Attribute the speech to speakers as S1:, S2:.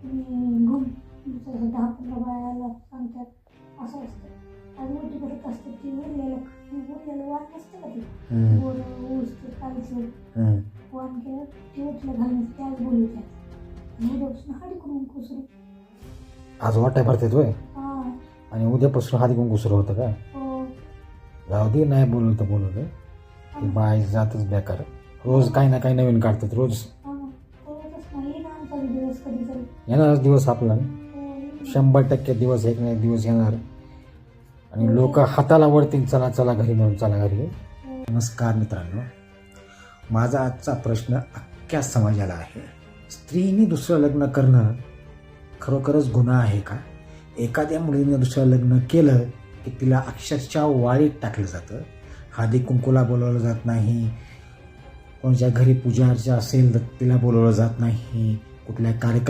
S1: तुम्ही घेऊन 10-15 बायाला सांगतात असं असतं. आणि मोठी करत असतात ती उरलेलं वाण नसतं का ते गोरं ऊस ते कालचं वाण केलं ते उठलं घालण्याचं ते आज बोलवतात. उद्यापासून हळदी कुंकू सुरू.
S2: आज वाटाय भरतात होय
S1: हां
S2: आणि उद्यापासून हळदी कुंकू सुरू होतं का?
S1: हो.
S2: जाऊ दे, नाही बोलवलं ती बाय जातच बेकार. रोज काही ना काही नवीन काढतात रोज.
S1: कळतच नाही ना आमचा दिवस कधी तरी.
S2: येणारच दिवस आपला 100% दिवस एक ना एक दिवस येणार आणि लोक हाताला वळतील चला चला घरी म्हणून चला घरी. नमस्कार मित्रांनो, माझा आजचा प्रश्न अख्ख्या समाजाला आहे. स्त्रीने दुसरं लग्न करणं खरोखरच गुन्हा आहे का? एखाद्या मुलीने दुसरं लग्न केलं की तिला अक्षरशः वाळीत टाकलं जातं. हळदी कुंकूला बोलवलं जात नाही, कोणाच्या घरी पूजा अर्चा असेल तर तिला बोलवलं जात नाही, कुठल्या कार्यक्रम